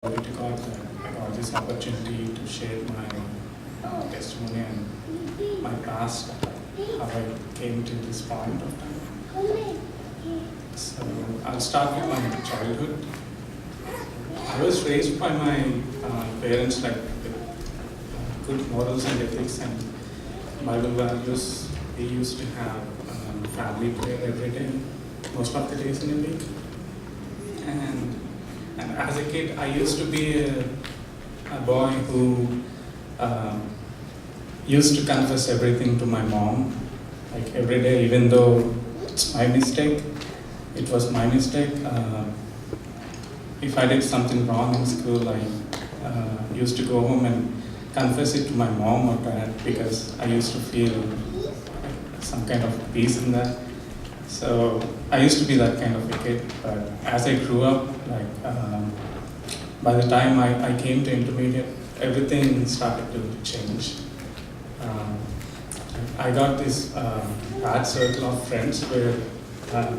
Glory to God that I got this opportunity to share my testimony and my past, how I came to this point of time. So I'll start with my childhood. I was raised by my parents with good morals and ethics and Bible values. We used to have family prayer every day, most of the days in a week. And as a kid, I used to be a boy who used to confess everything to my mom, like every day, even though it's my mistake. It was my mistake. If I did something wrong in school, I used to go home and confess it to my mom or dad because I used to feel some kind of peace in that. So I used to be that kind of a kid, but as I grew up, by the time I came to intermediate, everything started to change. I got this bad circle of friends where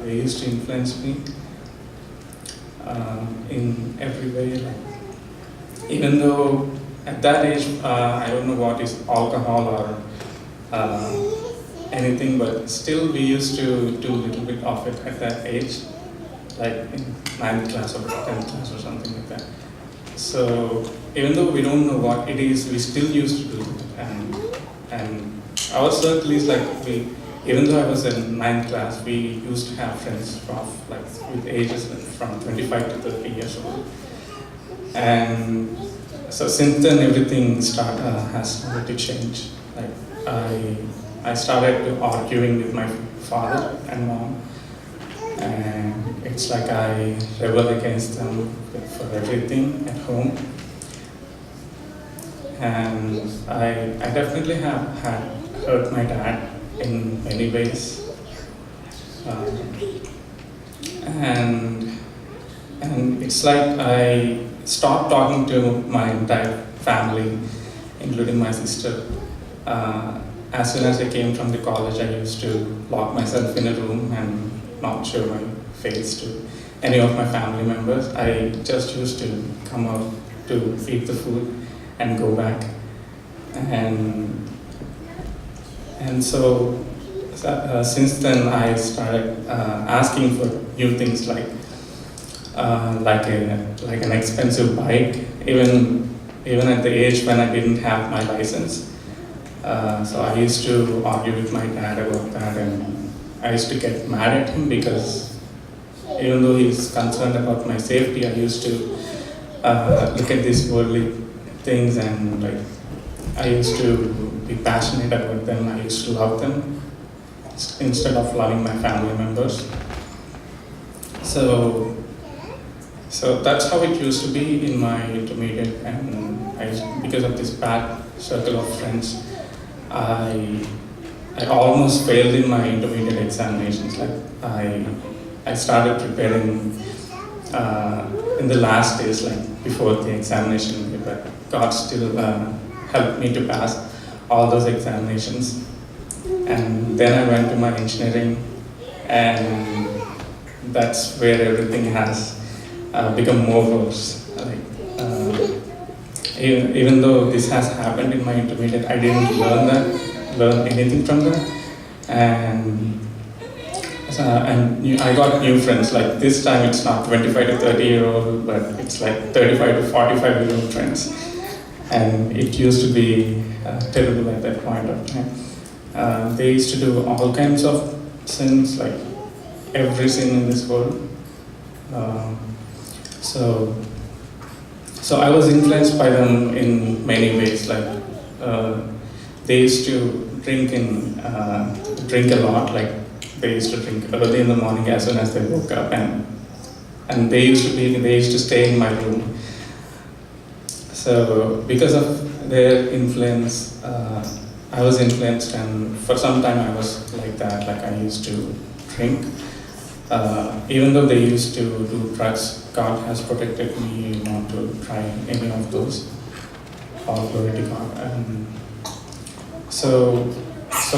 they used to influence me in every way. Even though at that age, I don't know what is alcohol or anything, but still we used to do a little bit of it at that age, like in 9th class or 10th class or something like that. So even though we don't know what it is, we still used to do it. And our circle is even though I was in 9th class, we used to have friends with ages from 25 to 30 years old. And so since then, everything has started to change. I started arguing with my father and mom, and it's like I rebel against them for everything at home. And I definitely have hurt my dad in many ways. And it's like I stopped talking to my entire family, including my sister. As soon as I came from the college, I used to lock myself in a room and not show my face to any of my family members. I just used to come out to eat the food and go back. And so since then, I started asking for new things like an expensive bike, even at the age when I didn't have my license. So I used to argue with my dad about that, and I used to get mad at him because even though he's concerned about my safety, I used to look at these worldly things, and I used to be passionate about them. I used to love them instead of loving my family members. So that's how it used to be in my intermediate, and because of this bad circle of friends, I almost failed in my intermediate examinations. I started preparing in the last days, before the examination, but God still helped me to pass all those examinations. And then I went to my engineering, and that's where everything has become more worse. Even though this has happened in my intermediate, I didn't learn anything from that. And I got new friends. This time it's not 25 to 30-year-old, but it's 35 to 45-year-old friends. And it used to be terrible at that point of time. They used to do all kinds of sins, every sin in this world. So I was influenced by them in many ways. They used to drink a lot. They used to drink early in the morning as soon as they woke up, and they used to stay in my room. So because of their influence, I was influenced, and for some time I was like that. I used to drink. Even though they used to do drugs, God has protected me not to try any of those. All glory to God. So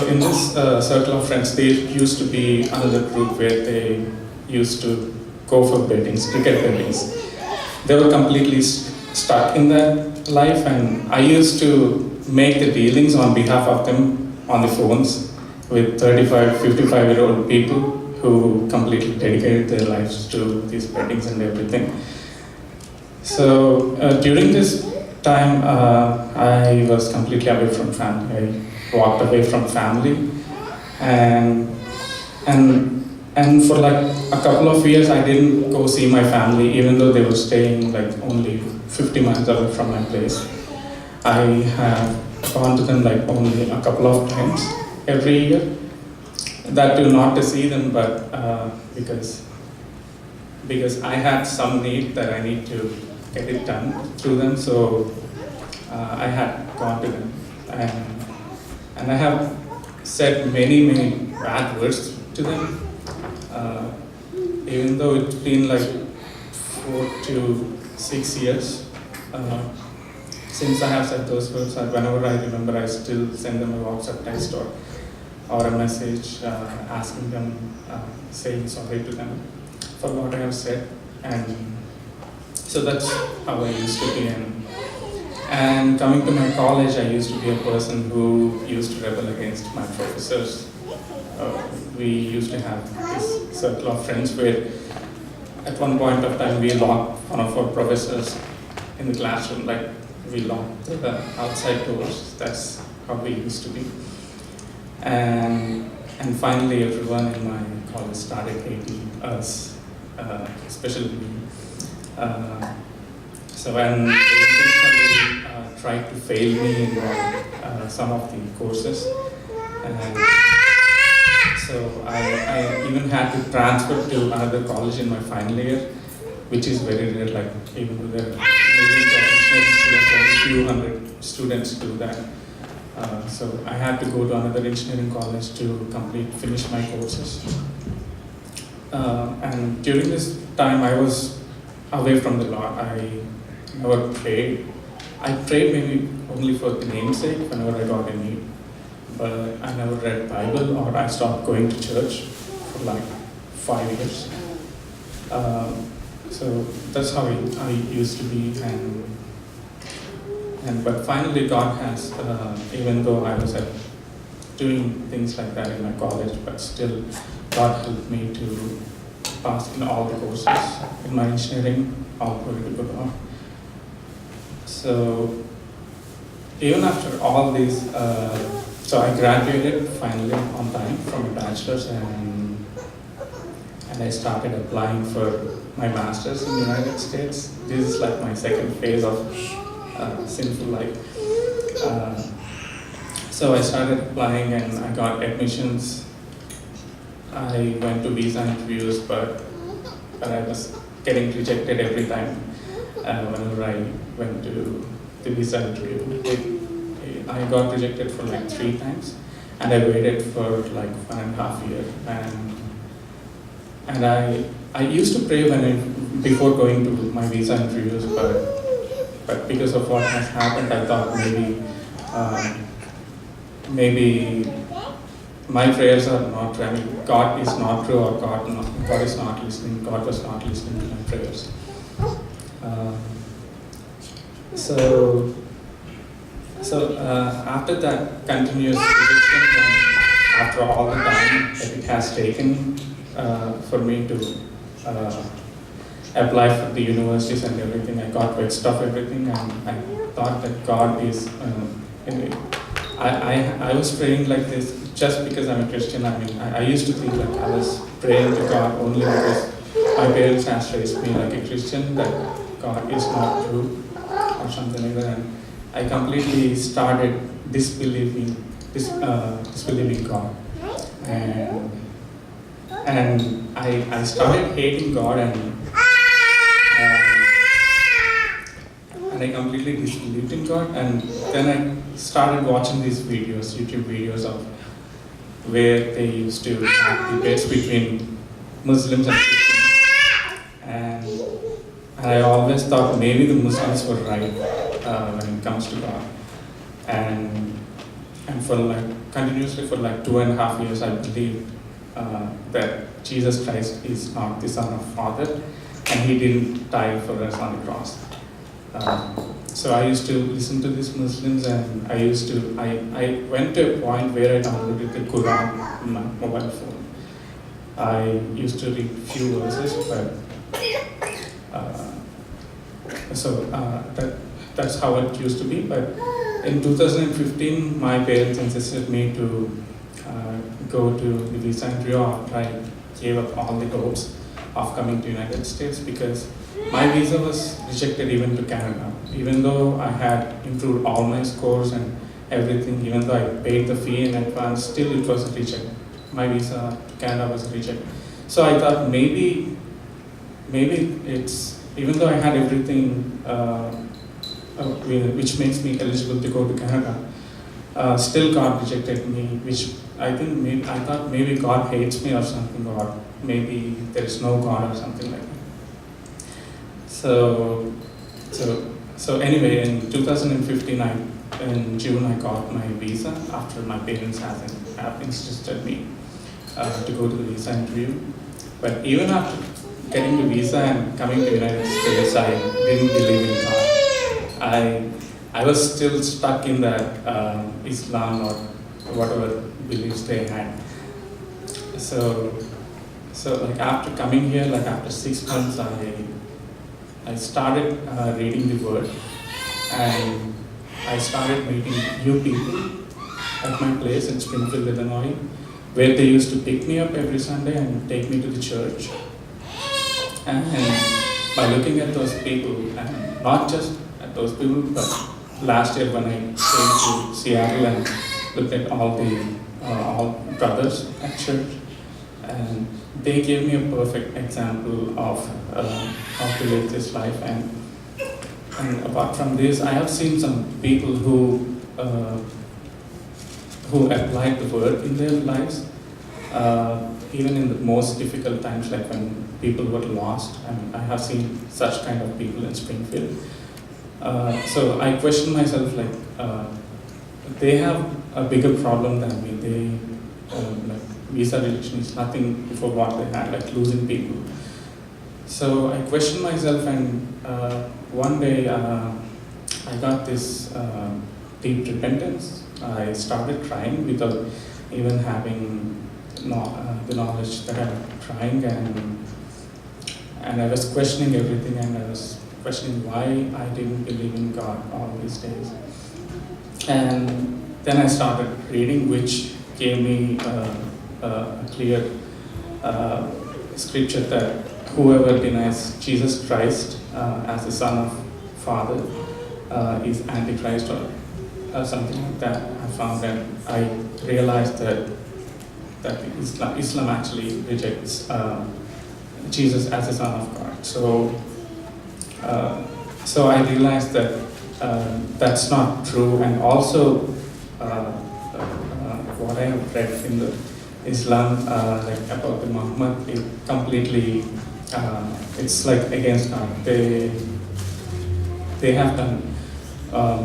in this circle of friends, there used to be another group where they used to go for cricket bettings. They were completely stuck in that life, and I used to make the dealings on behalf of them on the phones with 35, 55-year-old people who completely dedicated their lives to these weddings and everything. So during this time, I was completely away from family. I walked away from family, and and for like a couple of years, I didn't go see my family, even though they were staying like only 50 miles away from my place. I have gone to them like only a couple of times every year. That too, not to see them, but because I had some need that I need to get it done through them. So I had gone to them, and I have said many bad words to them. Even though it's been like 4 to 6 years since I have said those words, whenever I remember, I still send them a WhatsApp text or a message asking them, saying sorry to them for what I have said. And so that's how I used to be. And coming to my college, I used to be a person who used to rebel against my professors. We used to have this circle of friends where at one point of time we locked one of our professors in the classroom, like we locked the outside doors. That's how we used to be. And finally everyone in my college started hating us, especially me. So when they intentionally tried to fail me in some of the courses, and so I even had to transfer to another college in my final year, which is very rare. Like even though there are millions of engineering students, only few hundred students do that. So I had to go to another engineering college to finish my courses. And during this time, I was away from the Lord. I never prayed. I prayed maybe only for the namesake whenever I got a need. But I never read Bible, or I stopped going to church for like 5 years. So that's how I used to be, but finally God has, even though I was doing things like that in my college, but still God helped me to pass in all the courses in my engineering, all glory to God. So even after all these, so I graduated finally on time from a bachelor's, and I started applying for my master's in the United States. This is like my second phase of sinful life. So I started applying and I got admissions. I went to visa interviews, but I was getting rejected every time whenever I went to the visa interview. I got rejected for like 3 times, and I waited for like 1.5 years. And I used to pray before going to my visa interviews, but because of what has happened, I thought maybe my prayers are not true. I mean, God is not true, or God is not listening. God was not listening to my prayers. So after that continuous rejection, and after all the time that it has taken for me to apply for the universities and everything, I got vexed off everything, and I thought that God is. I was praying like this just because I'm a Christian. I mean, I used to think like I was praying to God only because my parents have raised me like a Christian, that God is not true or something like that. And I completely started disbelieving God, and I started hating God, and I completely disbelieved in God. And then I started watching these videos, YouTube videos of where they used to have debates between Muslims and Christians, and I always thought maybe the Muslims were right when it comes to God. And for like continuously for like 2.5 years, I believed that Jesus Christ is not the Son of Father, and He didn't die for us on the cross. So I used to listen to these Muslims, and I went to a point where I downloaded the Quran on my mobile phone. I used to read few verses, but that's how it used to be. But in 2015, my parents insisted me to go to the visa interview after I gave up all the hopes of coming to United States, because my visa was rejected even to Canada. Even though I had improved all my scores and everything, even though I paid the fee in advance, still it was rejected. My visa to Canada was rejected. So I thought maybe it's, even though I had everything which makes me eligible to go to Canada, still God rejected me, which I thought maybe God hates me or something, or maybe there is no God or something like that. So anyway, in 2015, in June, I got my visa after my parents have insisted me to go to the visa interview. But even after getting the visa and coming to the United States, I didn't believe in God. I was still stuck in that Islam or whatever beliefs they had. So like after coming here, like after 6 months, I started reading the Word, and I started meeting new people at my place in Springfield, Illinois, where they used to pick me up every Sunday and take me to the church. And by looking at those people, and not just at those people, but last year when I came to Seattle and looked at all brothers at church, and they gave me a perfect example of how to live this life. And apart from this, I have seen some people who applied the Word in their lives, even in the most difficult times, like when people were lost. I have seen such kind of people in Springfield. So I question myself, like they have a bigger problem than me. Like visa rejection is nothing before what they had, like losing people. So I questioned myself, and one day I got this deep repentance. I started crying without even having the knowledge that I'm trying, and I was questioning everything, and I was questioning why I didn't believe in God all these days. And then I started reading, which gave me a clear scripture that whoever denies Jesus Christ as the Son of Father is Antichrist, or something like that. I found, and I realized that Islam actually rejects Jesus as the Son of God. So I realized that that's not true, and also what I have read in the Islam, like about the Muhammad, it completely, it's like against God. They have done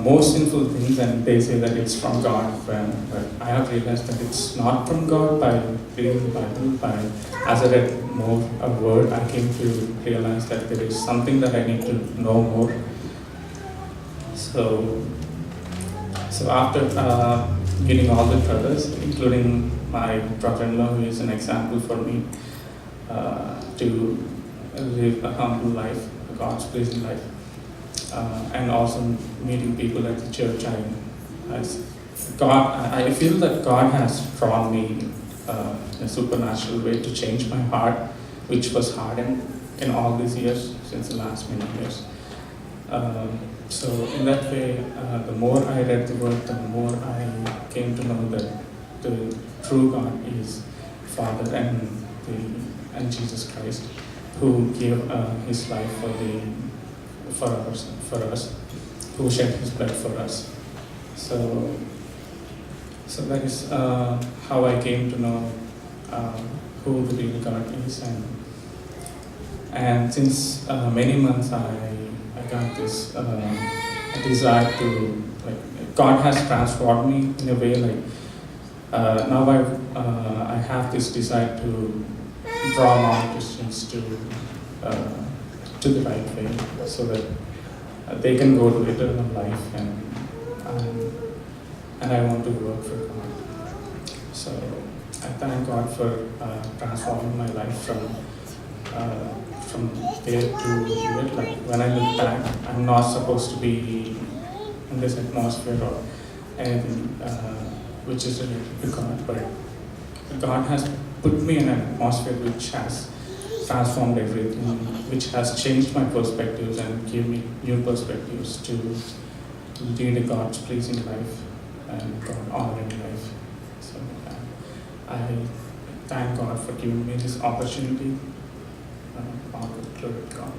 more sinful things, and they say that it's from God. But I have realized that it's not from God. By reading the Bible, as I read more a word, I came to realize that there is something that I need to know more. So after meeting all the brothers, including my brother-in-law, who is an example for me to live a humble life, a God's-pleasing life, and also meeting people at the church, I feel that God has drawn me in a supernatural way to change my heart, which was hardened in all these years, since the last many years. So in that way, the more I read the Word, the more I came to know that the true God is Father and Jesus Christ, who gave His life for us, who shed His blood for us. So that is how I came to know who the real God is, and since many months I got this desire to, like, God has transformed me in a way, like now I have this desire to draw non-Christians to the right way, so that they can go to eternal life, and and I want to work for God. So I thank God for transforming my life uh, from there to here. Like when I look back, I'm not supposed to be in this atmosphere or anything which is related to God, but God has put me in an atmosphere which has transformed everything, which has changed my perspectives and give me new perspectives to lead a God's pleasing life and God honoring life. So I thank God for giving me this opportunity. All good, glory to God.